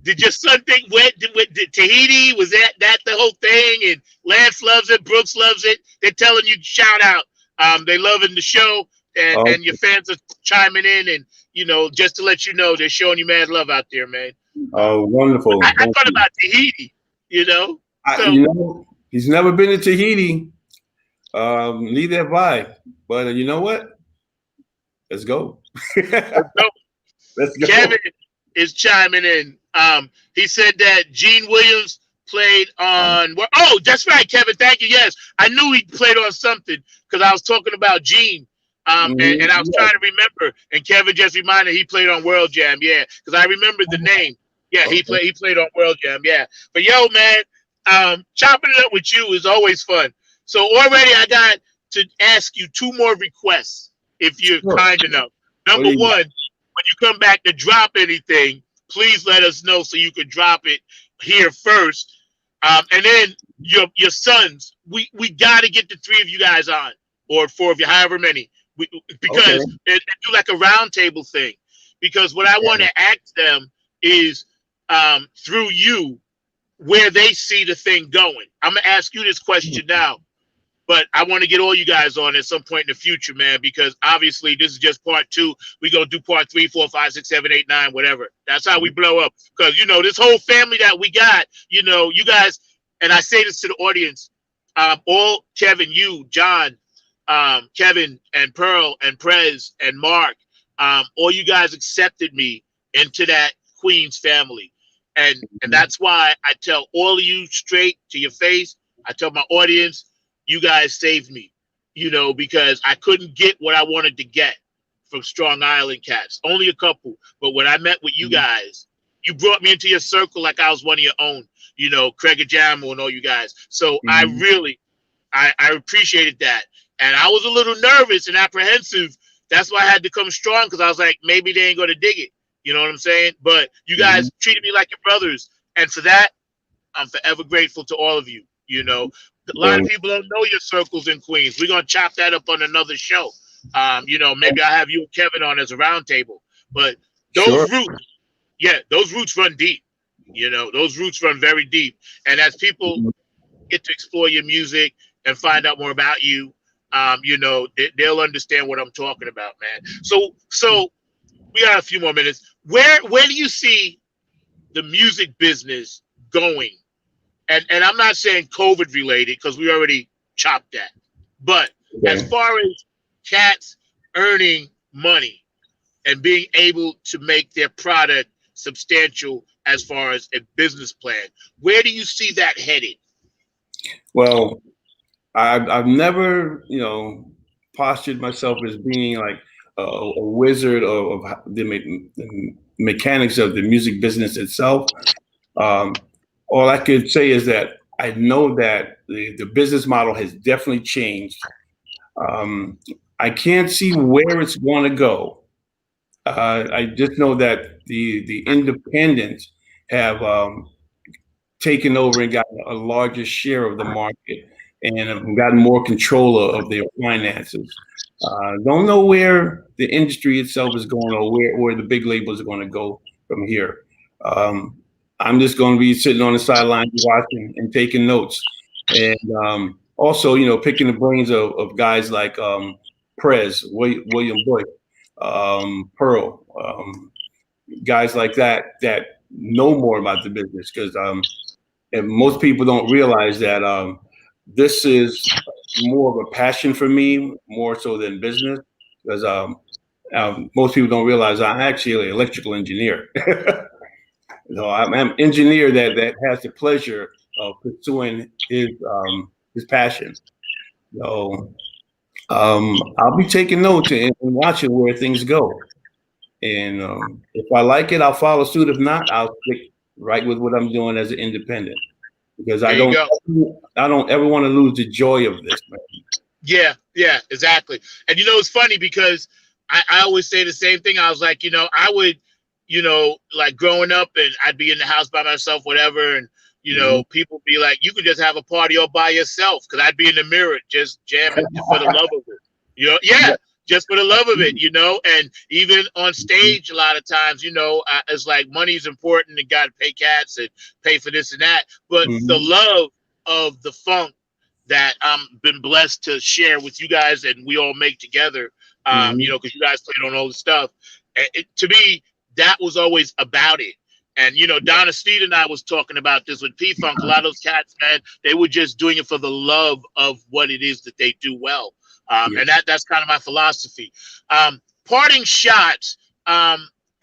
A: Did your son think did Tahiti? Was that the whole thing? And Lance loves it. Brooks loves it. They're telling you shout out. They loving the show, and your fans are chiming in, and just to let you know, they're showing you mad love out there, man.
B: Oh, wonderful!
A: I thought about Tahiti.
B: He's never been to Tahiti. Neither have I. But you know what? Let's go. Let's go.
A: Kevin is chiming in. He said that Gene Williams played on. Oh, that's right, Kevin. Thank you. Yes, I knew he played on something because I was talking about Gene. And I was trying to remember, and Kevin just reminded he played on World Jam. Yeah, because I remembered the name. Yeah, he played on World Jam. Yeah, but yo, man, chopping it up with you is always fun. So already I got to ask you 2 more requests if you're kind enough. Number one, when you come back to drop anything, please let us know so you can drop it here first. And then your sons, we got to get the 3 of you guys on, or 4 of you, however many, because they do like a round table thing. Because what I want to ask them is through you where they see the thing going. I'm gonna ask you this question now, but I want to get all you guys on at some point in the future, man, because obviously this is just part 2. We gonna do part 3, 4, 5, 6, 7, 8, 9, whatever. That's how we blow up. Because this whole family that we got, you guys, and I say this to the audience, all Kevin, you, John, Kevin and Pearl and Prez and Mark, all you guys accepted me into that Queens family. And that's why I tell all of you straight to your face. I tell my audience, you guys saved me, because I couldn't get what I wanted to get from Strong Island cats. Only a couple. But when I met with you guys, you brought me into your circle like I was one of your own, Craig Ajamo and all you guys. So I really, I appreciated that. And I was a little nervous and apprehensive. That's why I had to come strong, because I was like, maybe they ain't going to dig it. You know what I'm saying? But you guys treated me like your brothers. And for that, I'm forever grateful to all of you. A lot of people don't know your circles in Queens. We're going to chop that up on another show. Maybe I'll have you and Kevin on as a roundtable. But those those roots run deep. Those roots run very deep. And as people get to explore your music and find out more about you, they'll understand what I'm talking about, man. So we got a few more minutes. Where do you see the music business going? And I'm not saying COVID related, because we already chopped that. But as far as cats earning money and being able to make their product substantial as far as a business plan, where do you see that headed?
B: Well, I've never, postured myself as being like a wizard of the mechanics of the music business itself. All I could say is that I know that the business model has definitely changed. I can't see where it's going to go. I just know that the independents have taken over and gotten a larger share of the market. and have gotten more control of their finances. Don't know where the industry itself is going or where the big labels are going to go from here. I'm just going to be sitting on the sidelines watching and taking notes. And also, you know, picking the brains of guys like William Boy, Pearl, guys like that know more about the business, because and most people don't realize that this is more of a passion for me, more so than business, because most people don't realize I'm actually an electrical engineer. So I'm an engineer that has the pleasure of pursuing his passion. So I'll be taking notes and watching where things go. And if I like it, I'll follow suit. If not, I'll stick right with what I'm doing as an independent, because I don't ever want to lose the joy of this, man.
A: Yeah, exactly. And you know, it's funny because I always say the same thing. I was like, you know, I would, you know, like growing up, and I'd be in the house by myself, whatever, and you know, people be like, you could just have a party all by yourself, because I'd be in the mirror just jamming for the love of it. You know, just for the love of it, you know. And even on stage, a lot of times, you know, it's like money's important and got to pay cats and pay for this and that. But the love of the funk that I'm been blessed to share with you guys, and we all make together, you know, because you guys played on all the stuff. To me, that was always about it. And, you know, Donna Steed and I was talking about this with P-Funk. A lot of those cats, man, they were just doing it for the love of what it is that they do well. And that's kind of my philosophy. Parting shots, and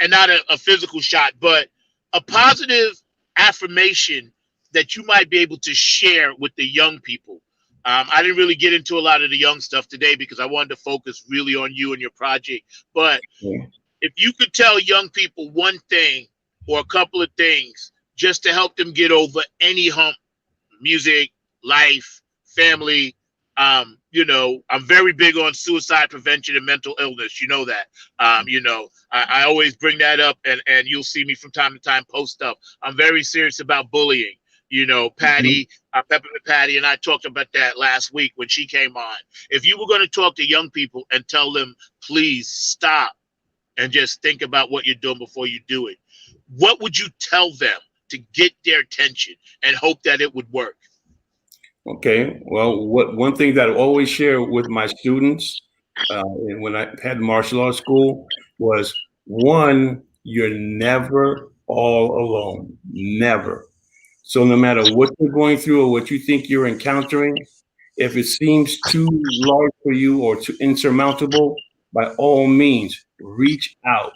A: not a physical shot, but a positive affirmation that you might be able to share with the young people. I didn't really get into a lot of the young stuff today because I wanted to focus really on you and your project. But if you could tell young people one thing or a couple of things just to help them get over any hump, music, life, family, you know, I'm very big on suicide prevention and mental illness. You know that. You know, I always bring that up, and you'll see me from time to time post up. I'm very serious about bullying. You know, Patty, Peppermint Patty, and I talked about that last week when she came on. If you were going to talk to young people and tell them, please stop and just think about what you're doing before you do it, what would you tell them to get their attention and hope that it would work?
B: Okay. Well, one thing that I always share with my students, and when I had martial arts school, was one, you're never all alone. Never. So no matter what you're going through or what you think you're encountering, if it seems too large for you or too insurmountable, by all means, reach out.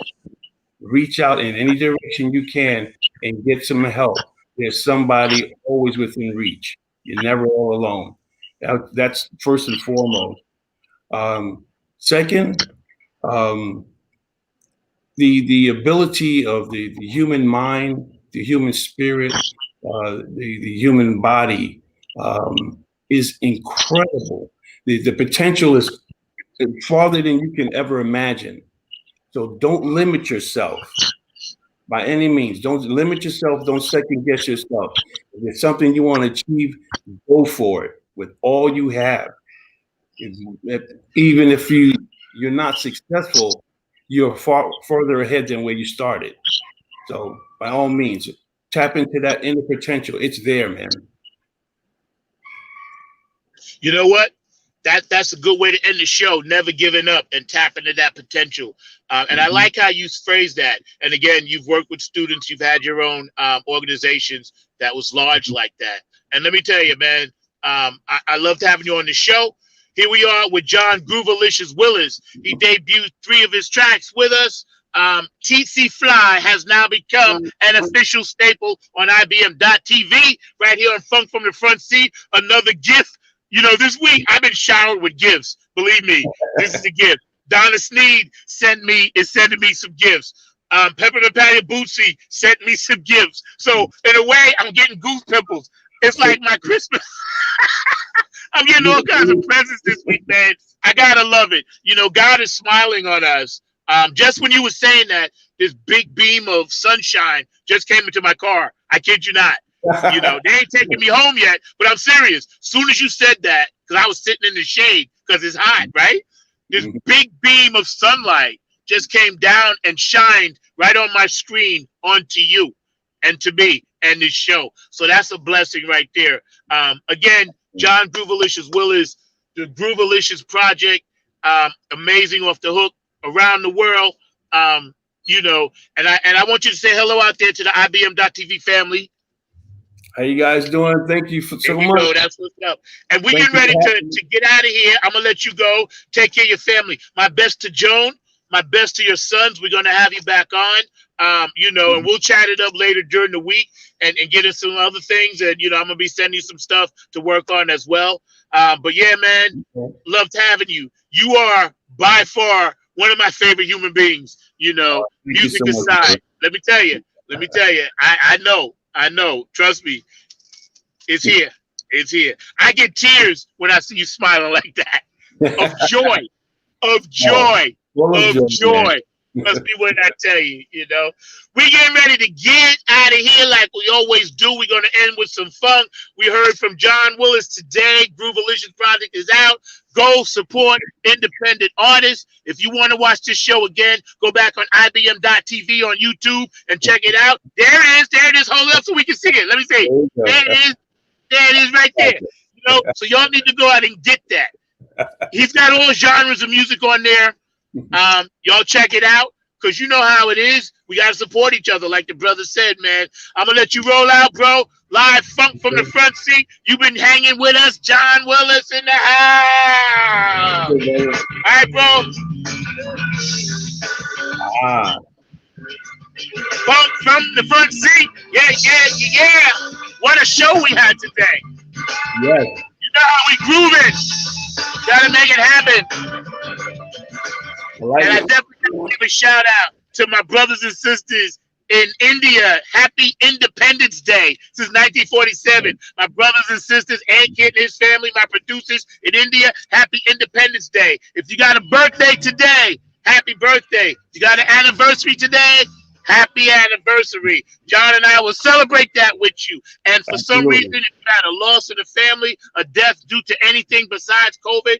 B: Reach out in any direction you can and get some help. There's somebody always within reach. You're never all alone. That's first and foremost. Second, the ability of the human mind, the human spirit, the human body is incredible. The potential is farther than you can ever imagine. So don't limit yourself by any means. Don't limit yourself. Don't second guess yourself. If there's something you want to achieve, go for it with all you have. Even if you're not successful, you're far further ahead than where you started. So by all means, tap into that inner potential. It's there, man.
A: You know what? That's a good way to end the show. Never giving up and tap into that potential. And I like how you phrase that. And again, you've worked with students. You've had your own organizations that was large like that. And let me tell you, man, I loved having you on the show. Here we are with John Groovalicious Willis. He debuted 3 of his tracks with us. TC Fly has now become an official staple on ibm.tv right here on Funk from the Front Seat. Another gift. You know, this week I've been showered with gifts. Believe me, this is a gift. Donna Sneed is sending me some gifts. Peppermint Patty Bootsy sent me some gifts. So in a way, I'm getting goose pimples. It's like my Christmas. I'm getting all kinds of presents this week, man. I gotta love it. You know, God is smiling on us. Just when you were saying that, this big beam of sunshine just came into my car. I kid you not. You know, they ain't taking me home yet, but I'm serious. Soon as you said that, because I was sitting in the shade because it's hot, right? This big beam of sunlight just came down and shined right on my screen onto you and to me and this show. So that's a blessing right there. Again, John Groovalicious Willis, the Groovalicious Project, amazing off the hook around the world. You know, and I want you to say hello out there to the IBM.TV family.
B: How you guys doing? Thank you for so much.
A: That's what's up. And we're getting ready to get out of here. I'm gonna let you go. Take care of your family. My best to Joan. My best to your sons. We're gonna have you back on. You know, and we'll chat it up later during the week and get into some other things. And you know, I'm gonna be sending you some stuff to work on as well. But yeah, man, loved having you. You are by far one of my favorite human beings. You know, music aside. Let me tell you. I know. Trust me. It's here. It's here. I get tears when I see you smiling like that. Of joy. Of joy. Of joy. Must be what I tell you, you know. We're getting ready to get out of here like we always do. We're going to end with some funk. We heard from John Willis today. Groovalicious Project is out. Go support independent artists. If you want to watch this show again, go back on ibm.tv on YouTube and check it out. There it is. There it is. Hold it up so we can see it. Let me see. There it is. There it is right there. You know, so y'all need to go out and get that. He's got all genres of music on there. Y'all check it out, because you know how it is. We got to support each other, like the brother said, man. I'm going to let you roll out, bro. Live funk from the front seat. You've been hanging with us. John Willis in the house. All right, bro. Funk from the front seat. Yeah. What a show we had today.
B: Yes.
A: You know how we grooving. Got to make it happen. I definitely give a shout out to my brothers and sisters in India. Happy Independence Day since 1947. My brothers and sisters, Ankit and his family, my producers in India, happy Independence Day. If you got a birthday today, happy birthday. If you got an anniversary today, happy anniversary. John and I will celebrate that with you. And for some reason, if you had a loss in the family, a death due to anything besides COVID,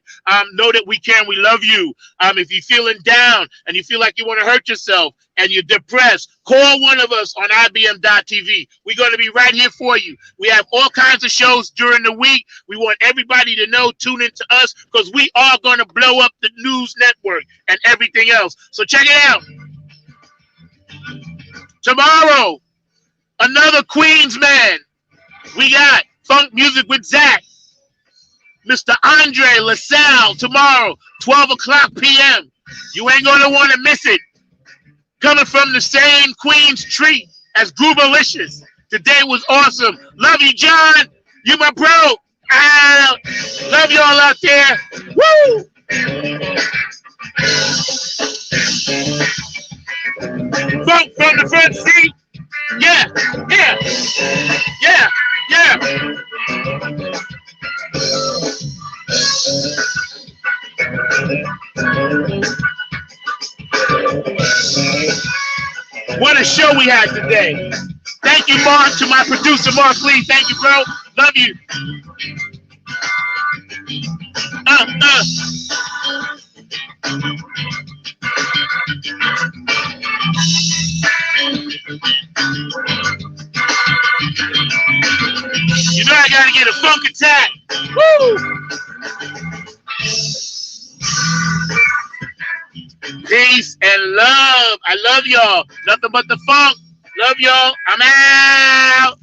A: know that we can. We love you. If you're feeling down and you feel like you want to hurt yourself and you're depressed, call one of us on ibm.tv. We're going to be right here for you. We have all kinds of shows during the week. We want everybody to know, tune into us, because we are going to blow up the news network and everything else. So check it out. Tomorrow, another Queens man. We got funk music with Zack. Mr. Andre LaSalle tomorrow, 12 o'clock p.m. You ain't going to want to miss it. Coming from the same Queens tree as Groovalicious. Today was awesome. Love you, John. You my bro. Love you all out there. Woo! Funk from the front seat. Yeah. What a show we had today. Thank you, Mark, to my producer, Mark Lee. Thank you, bro. Love you. You know I gotta get a funk attack. Woo! Peace and love. I love y'all. Nothing but the funk. Love y'all. I'm out.